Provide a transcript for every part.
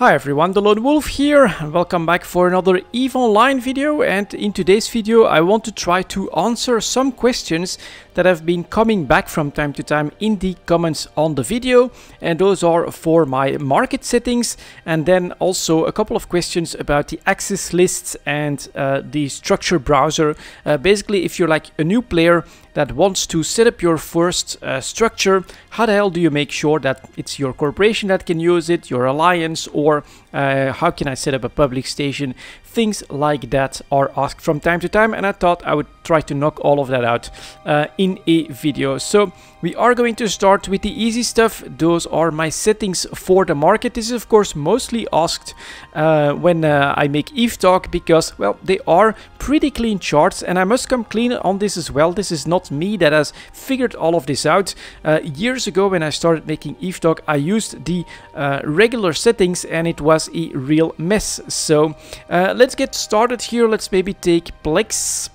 Hi everyone, delonewolf here, and welcome back for another EVE Online video. And in today's video I want to try to answer some questions that have been coming back from time to time in the comments on the video, and those are for my market settings, and then also a couple of questions about the access lists and the structure browser. Basically, if you're like a new player that wants to set up your first structure, how the hell do you make sure that it's your corporation that can use it, your alliance, or how can I set up a public station? Things like that are asked from time to time, and I thought I would try to knock all of that out in a video. So we are going to start with the easy stuff. Those are my settings for the market. This is of course mostly asked when I make EVE talk, because well, they are pretty clean charts, and I must come clean on this as well. This is not me that has figured all of this out. Years ago when I started making EVE talk, I used the regular settings and it was a real mess. So let's get started here. Let's maybe take Plex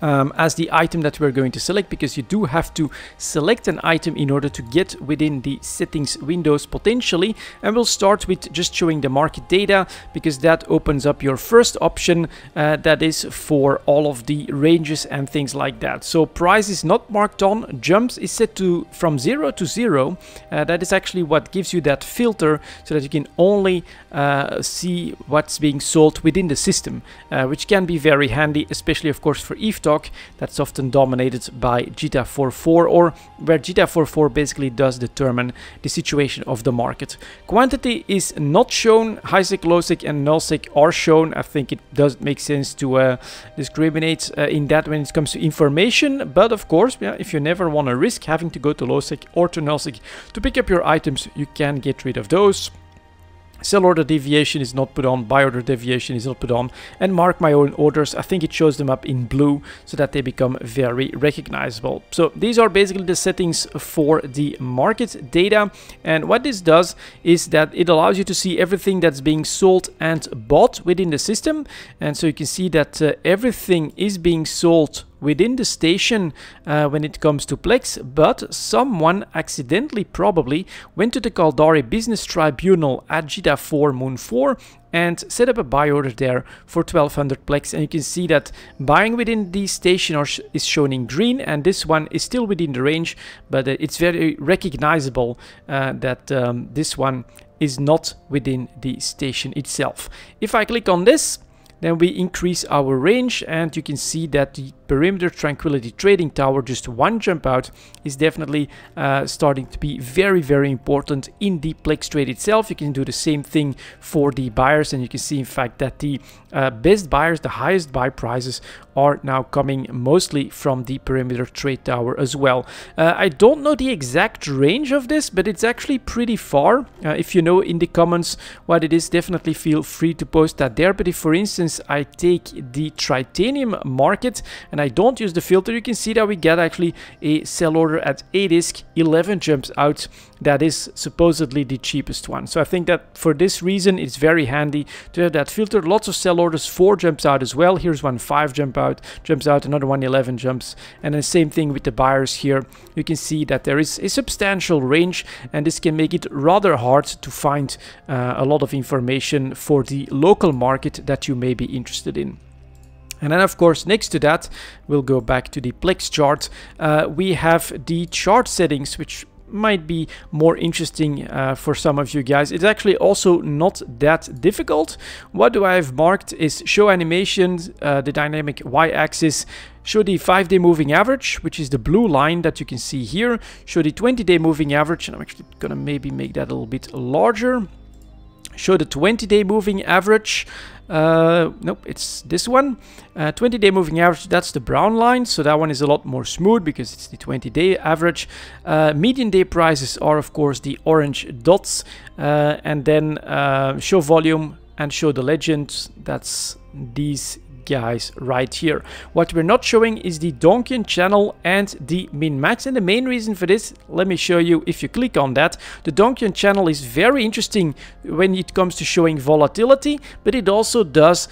as the item that we're going to select, because you do have to select an item in order to get within the settings windows potentially. And we'll start with just showing the market data, because that opens up your first option that is for all of the ranges and things like that. So price is not marked on, jumps is set to from 0 to 0. That is actually what gives you that filter, so that you can only see what's being sold within the system, which can be very handy, especially of course for EVE talk. That's often dominated by GTAF 4.4, or where GTAF 4.4 basically does determine the situation of the market. Quantity is not shown. High sec, low sec, and null sec are shown. I think it does make sense to discriminate in that when it comes to information. But of course, yeah, if you never want to risk having to go to low sec or to null sec to pick up your items, you can get rid of those. Sell order deviation is not put on, buy order deviation is not put on, and mark my own orders, I think it shows them up in blue so that they become very recognizable. So these are basically the settings for the market data, and what this does is that it allows you to see everything that's being sold and bought within the system. And so you can see that everything is being sold within the station when it comes to Plex, but someone accidentally probably went to the Caldari Business Tribunal at GTAF 4 Moon 4 and set up a buy order there for 1200 Plex, and you can see that buying within the station is shown in green, and this one is still within the range, but it's very recognizable that this one is not within the station itself. If I click on this, then we increase our range, and you can see that the Perimeter Tranquility Trading Tower, just one jump out, is definitely starting to be very, very important in the Plex trade itself. You can do the same thing for the buyers, and you can see in fact that the best buyers, the highest buy prices, are now coming mostly from the Perimeter Trade Tower as well. I don't know the exact range of this, but it's actually pretty far. If you know in the comments what it is, definitely feel free to post that there. But if for instance I take the Tritanium market and I don't use the filter, you can see that we get actually a sell order at a disc, 11 jumps out. That is supposedly the cheapest one. So I think that for this reason it's very handy to have that filter. Lots of sell orders, 4 jumps out as well. Here's one 5 jumps out, another one 11 jumps, and the same thing with the buyers here. You can see that there is a substantial range, and this can make it rather hard to find a lot of information for the local market that you may be interested in. And then of course next to that, we'll go back to the Plex chart. We have the chart settings, which might be more interesting for some of you guys. It's actually also not that difficult. What do I have marked is show animations, the dynamic y-axis, show the 5-day moving average, which is the blue line that you can see here, show the 20-day moving average, and I'm actually gonna maybe make that a little bit larger. Show the 20-day moving average. Nope, it's this one. 20-day moving average, that's the brown line, so that one is a lot more smooth because it's the 20-day average. Median day prices are of course the orange dots, and then show volume and show the legend, that's these guys right here. What we're not showing is the Donchian channel and the min-max, and the main reason for this, let me show you. If you click on that, the Donchian channel is very interesting when it comes to showing volatility, but it also does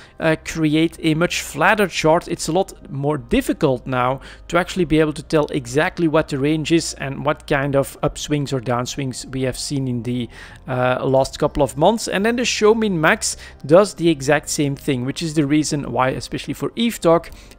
create a much flatter chart. It's a lot more difficult now to actually be able to tell exactly what the range is and what kind of upswings or downswings we have seen in the last couple of months. And then the show min-max does the exact same thing, which is the reason why, especially for ETH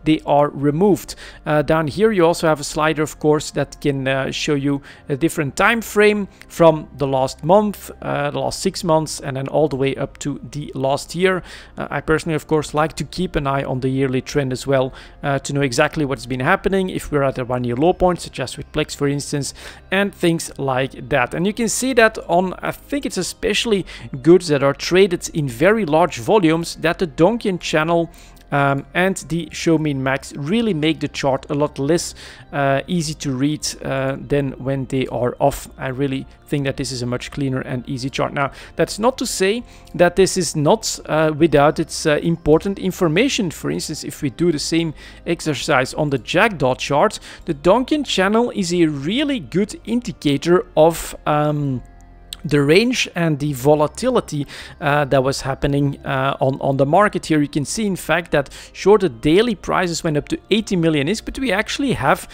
they are removed. Down here you also have a slider, of course, that can show you a different time frame from the last month, the last 6 months, and then all the way up to the last year. I personally, of course, like to keep an eye on the yearly trend as well, to know exactly what's been happening, if we're at a 1 year low point, such as with Plex, for instance, and things like that. And you can see that on, I think it's especially goods that are traded in very large volumes, that the Donchian channel and the show min-max really make the chart a lot less easy to read than when they are off. I really think that this is a much cleaner and easy chart. Now, that's not to say that this is not without its important information. For instance, if we do the same exercise on the Jackdaw chart, the Donchian channel is a really good indicator of the range and the volatility that was happening on the market here. You can see, in fact, that sure, the daily prices went up to 80 million ISK, but we actually have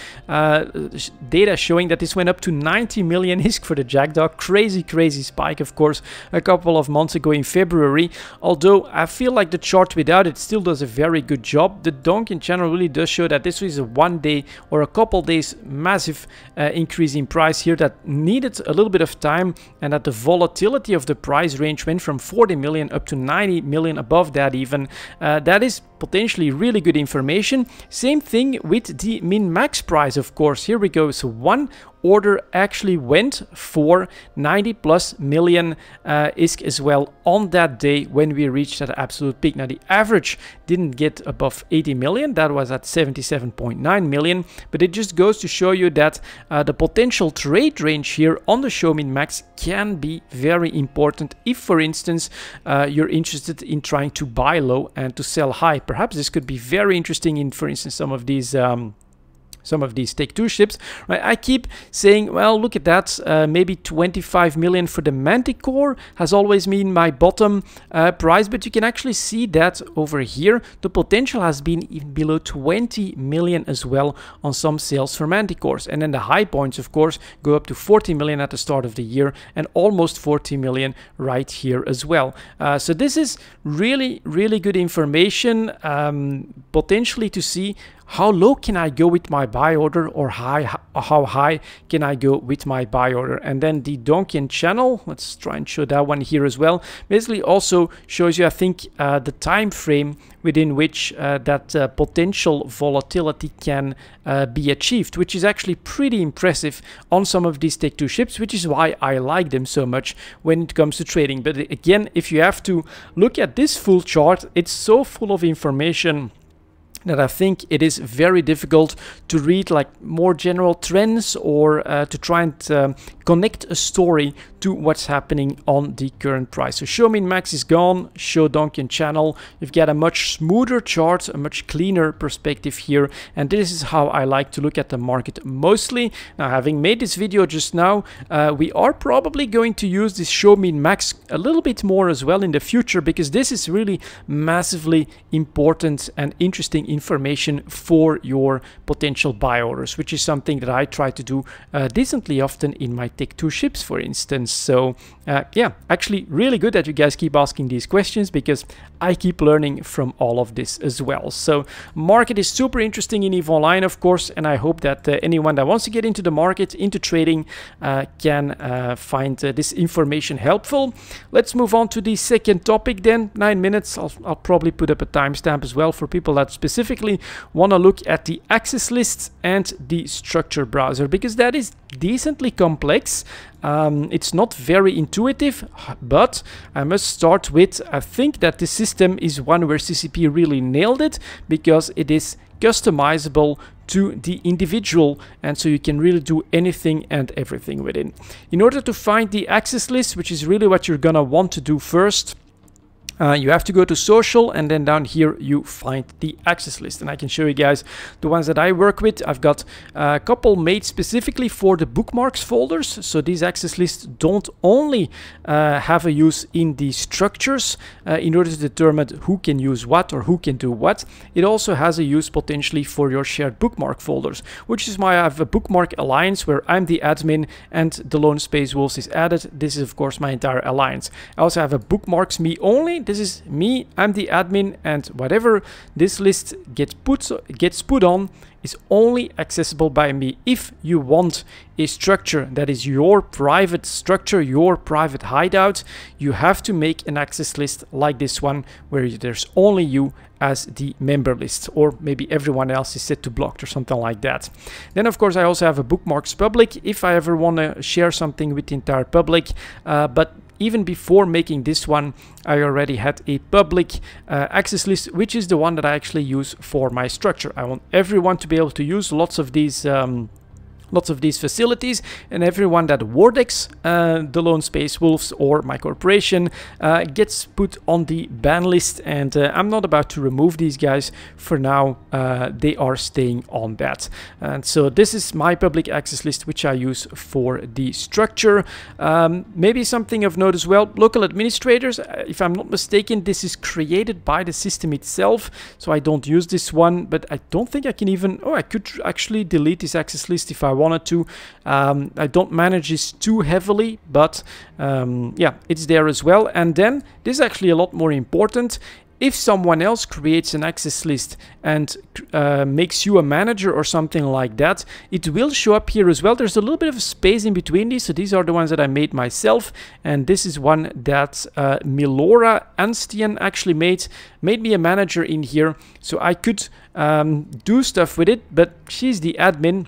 data showing that this went up to 90 million ISK for the Jackdaw. Crazy spike, of course, a couple of months ago in February. Although I feel like the chart without it still does a very good job. The Donchian channel really does show that this was a 1 day or a couple days massive increase in price here that needed a little bit of time, and that the volatility of the price range went from 40 million up to 90 million, above that even. That is potentially really good information. Same thing with the min-max price, of course. Here we go. So one order actually went for 90+ million ISK as well on that day when we reached that absolute peak. Now, the average didn't get above 80 million. That was at 77.9 million. But it just goes to show you that the potential trade range here on the show min-max can be very important if, for instance, you're interested in trying to buy low and to sell high. Perhaps this could be very interesting in, for instance, some of these Take-Two ships, right? I keep saying, well, look at that, maybe 25 million for the Manticore has always been my bottom price, but you can actually see that over here, the potential has been even below 20 million as well on some sales for Manticores. And then the high points, of course, go up to 40 million at the start of the year and almost 40 million right here as well. So this is really good information, potentially to see how low can I go with my buy order, or how high can I go with my buy order. And then the Donchian channel, let's try and show that one here as well, basically also shows you, I think, the time frame within which that potential volatility can be achieved, which is actually pretty impressive on some of these Take-Two ships, which is why I like them so much when it comes to trading. But again, if you have to look at this full chart, it's so full of information that I think it is very difficult to read like more general trends, or to try and connect a story to what's happening on the current price. So show min-max is gone, show Donchian channel. You've got a much smoother chart, a much cleaner perspective here, and this is how I like to look at the market mostly. Now, having made this video just now, we are probably going to use this show min-max a little bit more as well in the future, because this is really massively important and interesting information for your potential buy orders, which is something that I try to do decently often in my Take-Two ships, for instance. So yeah, actually really good that you guys keep asking these questions, because I keep learning from all of this as well. So market is super interesting in EVE Online, of course, and I hope that anyone that wants to get into the market, into trading, can find this information helpful. Let's move on to the second topic then. 9 minutes. I'll probably put up a timestamp as well for people that specifically want to look at the access lists and the structure browser, because that is decently complex. It's not very intuitive, but I must start with, I think that this system is one where CCP really nailed it, because it is customizable to the individual, and so you can really do anything and everything within. In order to find the access list, which is really what you're gonna want to do first, You have to go to social, and then down here you find the access list, and I can show you guys the ones that I work with. I've got a couple made specifically for the bookmarks folders, so these access lists don't only have a use in the structures in order to determine who can use what or who can do what. It also has a use potentially for your shared bookmark folders, which is why I have a bookmark alliance where I'm the admin and the Lone Space Wolves is added. This is of course my entire alliance. I also have a bookmarks me only. This is me, I'm the admin, and whatever this list gets put on is only accessible by me. If you want a structure that is your private structure, your private hideout, you have to make an access list like this one, where there's only you as the member list, or maybe everyone else is set to blocked or something like that. Then of course I also have a bookmarks public if I ever want to share something with the entire public, but even before making this one, I already had a public access list, which is the one that I actually use for my structure. I want everyone to be able to use lots of these facilities, and everyone that Vortex, the Lone Space Wolves, or my corporation gets put on the ban list, and I'm not about to remove these guys for now. They are staying on that, and so this is my public access list, which I use for the structure. Maybe something of note as well, local administrators, if I'm not mistaken, this is created by the system itself, so I don't use this one, but I don't think I can even, I could actually delete this access list if I wanted to. I don't manage this too heavily, but yeah, it's there as well. And then this is actually a lot more important. If someone else creates an access list and makes you a manager or something like that, it will show up here as well. There's a little bit of space in between these, so these are the ones that I made myself, and this is one that Milora Anstian actually made me a manager in here, so I could do stuff with it, but she's the admin.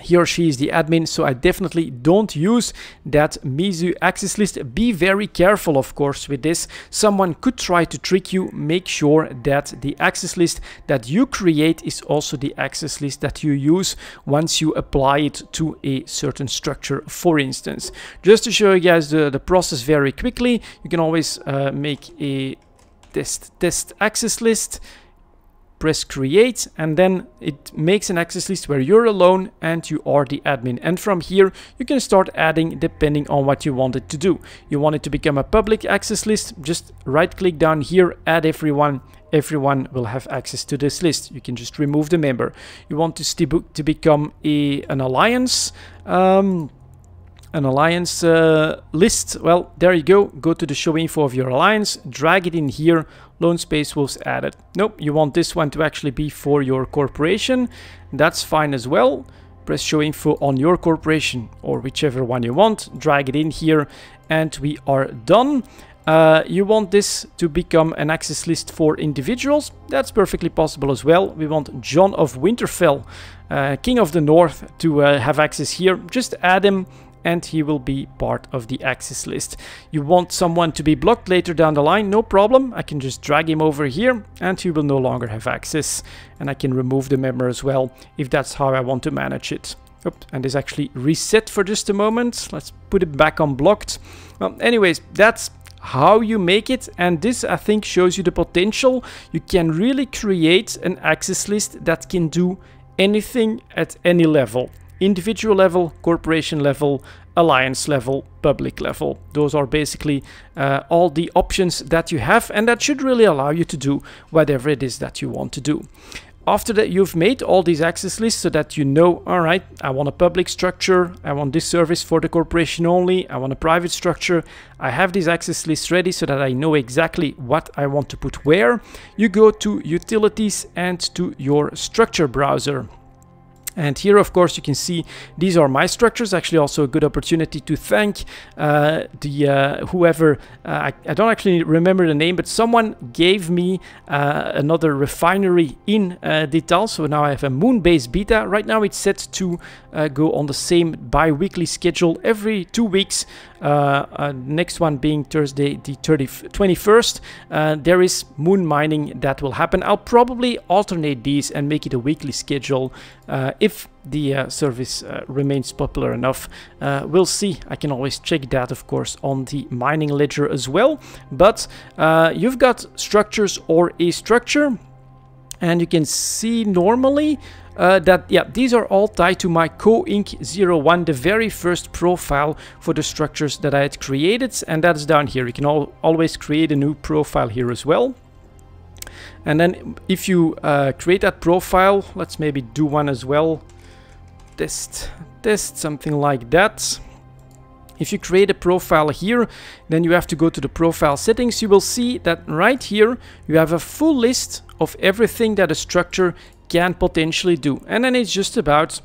He or she is the admin, so I definitely don't use that Mizu access list. Be very careful, of course, with this. Someone could try to trick you. Make sure that the access list that you create is also the access list that you use once you apply it to a certain structure, for instance. Just to show you guys the process very quickly, you can always make a test access list. Press create, and then it makes an access list where you're alone and you are the admin, and from here you can start adding depending on what you want it to do. You want it to become a public access list, just right click down here, add everyone. Everyone will have access to this list. You can just remove the member. You want to become an alliance list. Well, there you go. Go to the show info of your alliance, drag it in here. Lone Space Wolves added. Nope, you want this one to actually be for your corporation. That's fine as well. Press show info on your corporation or whichever one you want. Drag it in here, and we are done. You want this to become an access list for individuals. That's perfectly possible as well. We want John of Winterfell, King of the North, to have access here. Just add him, and he will be part of the access list. You want someone to be blocked later down the line, no problem. I can just drag him over here, and he will no longer have access. And I can remove the member as well, if that's how I want to manage it. Oops, and this actually reset for just a moment. Let's put it back on blocked. Well, anyways, that's how you make it, and this I think shows you the potential. You can really create an access list that can do anything at any level. Individual level, corporation level, alliance level, public level. Those are basically all the options that you have, and that should really allow you to do whatever it is that you want to do. After that, you've made all these access lists so that you know, all right, I want a public structure, I want this service for the corporation only, I want a private structure. I have these access lists ready so that I know exactly what I want to put where. You go to Utilities and to your structure browser. And here, of course, you can see these are my structures. Actually, also a good opportunity to thank whoever, I don't actually remember the name, but someone gave me another refinery in Detal. So now I have a moon-based beta. Right now it's set to go on the same bi-weekly schedule every 2 weeks. Next one being Thursday the 21st. There is moon mining that will happen. I'll probably alternate these and make it a weekly schedule if the service remains popular enough. We'll see. I can always check that, of course, on the mining ledger as well. But you've got structures or a structure, and you can see normally that, yeah, these are all tied to my Co-Inc01, the very first profile for the structures that I had created, and that's down here. You can always create a new profile here as well. And then if you create that profile, let's maybe do one as well. Test, something like that. If you create a profile here, then you have to go to the profile settings. You will see that right here, you have a full list of everything that a structure can potentially do. And then it's just about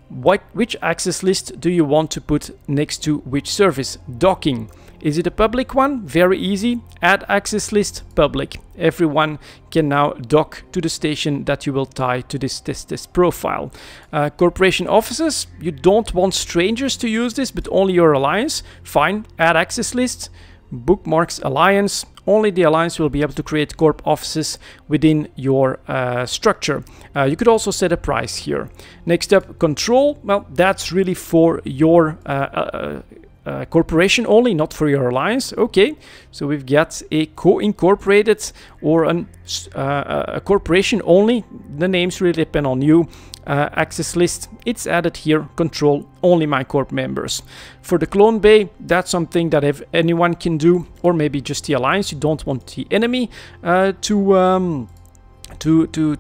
which access list do you want to put next to which service. Docking. Is it a public one? Very easy. Add access list, public. Everyone can now dock to the station that you will tie to this profile. Corporation offices, you don't want strangers to use this, but only your alliance. Fine. Add access list. Bookmarks alliance. Only the alliance will be able to create corp offices within your structure. You could also set a price here. Next up, control. Well, that's really for your corporation only, not for your alliance. Okay, so we've got a co-incorporated or a corporation only. The names really depend on you. Access list, it's added here. Control, only my corp members. For the clone bay, that's something that if anyone can do, or maybe just the alliance. You don't want the enemy to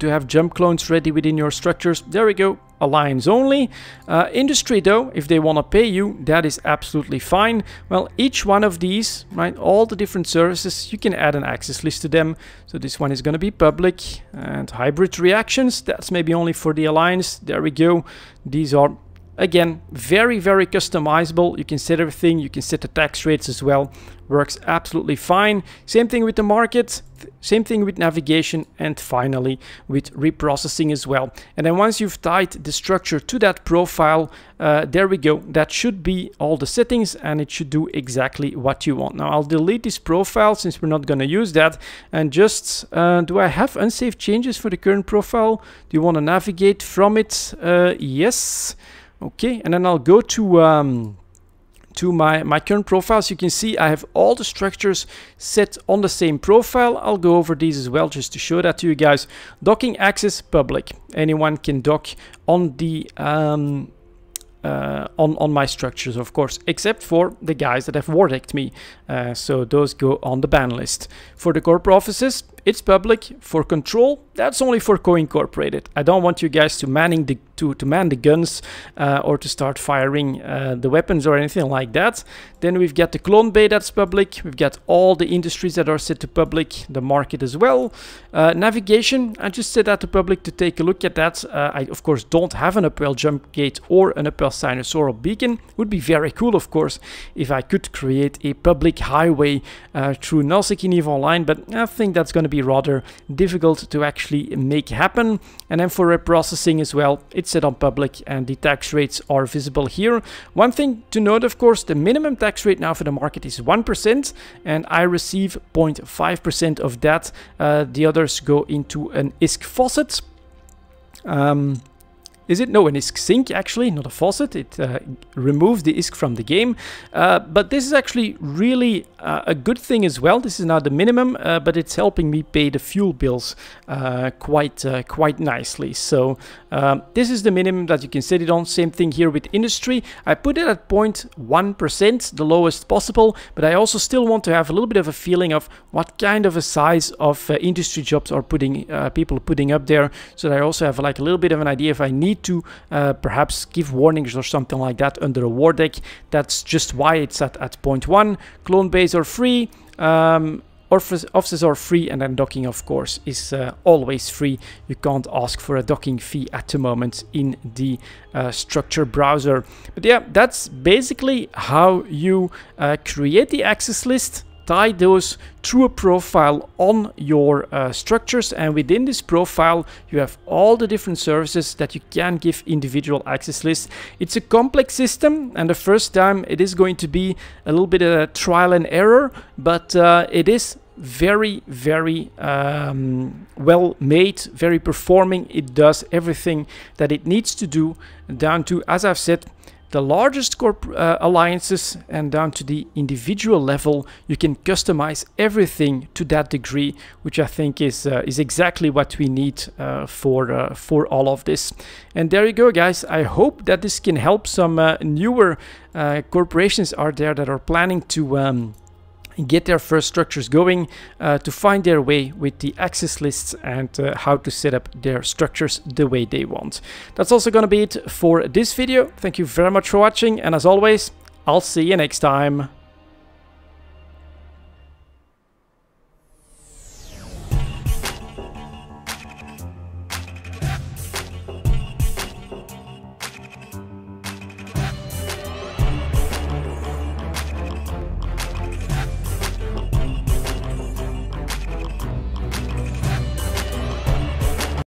have jump clones ready within your structures. There we go. Alliance only. Industry though, if they want to pay you, that is absolutely fine. Well, each one of these, right, all the different services, you can add an access list to them. So this one is going to be public. And hybrid reactions, that's maybe only for the alliance. There we go. These are, again, very, very customizable. You can set everything. You can set the tax rates as well. Works absolutely fine. Same thing with the market. Same thing with navigation, and finally with reprocessing as well. And then once you've tied the structure to that profile, there we go. That should be all the settings, and it should do exactly what you want. Now I'll delete this profile since we're not going to use that. And just, do I have unsaved changes for the current profile? Do you want to navigate from it? Yes. Okay, and then I'll go to my current profiles. You can see I have all the structures set on the same profile. I'll go over these as well just to show that to you guys. Docking access public. Anyone can dock on the on my structures, of course, except for the guys that have wardecked me. So those go on the ban list. For the corporate offices, it's public. For control, that's only for co-incorporated. I don't want you guys to man the guns or to start firing the weapons or anything like that. Then we've got the clone bay, that's public. We've got all the industries that are set to public, the market as well. Navigation, I just set that to public to take a look at that. I, of course, don't have an upwell jump gate or an upwell sinusoidal beacon. Would be very cool, of course, if I could create a public highway through Nullsec in EVE Online, but I think that's going to be rather difficult to actually make happen. And then for reprocessing as well, it's set on public and the tax rates are visible here. One thing to note, of course, the minimum tax rate now for the market is 1%, and I receive 0.5% of that. The others go into an ISK faucet. Is it? No, an ISK sink, actually, not a faucet. It removes the ISK from the game. But this is actually really a good thing as well. This is now the minimum, but it's helping me pay the fuel bills quite nicely. So this is the minimum that you can set it on. Same thing here with industry. I put it at 0.1%, the lowest possible, but I also still want to have a little bit of a feeling of what kind of a size of industry jobs are people putting up there, so that I also have like a little bit of an idea if I need to perhaps give warnings or something like that under a war deck. That's just why it's at 0.1. Clone bays are free, offices are free, and then docking, of course, is always free. You can't ask for a docking fee at the moment in the structure browser. But yeah, that's basically how you create the access list, tie those through a profile on your structures, and within this profile you have all the different services that you can give individual access lists. It's a complex system, and the first time it is going to be a little bit of a trial and error, but it is very, very well made, very performing. It does everything that it needs to do, down to, as I've said, the largest alliances, and down to the individual level. You can customize everything to that degree, which I think is exactly what we need for all of this. And there you go, guys. I hope that this can help some newer corporations out there that are planning to get their first structures going, to find their way with the access lists and how to set up their structures the way they want. That's also going to be it for this video. Thank you very much for watching, and as always, I'll see you next time.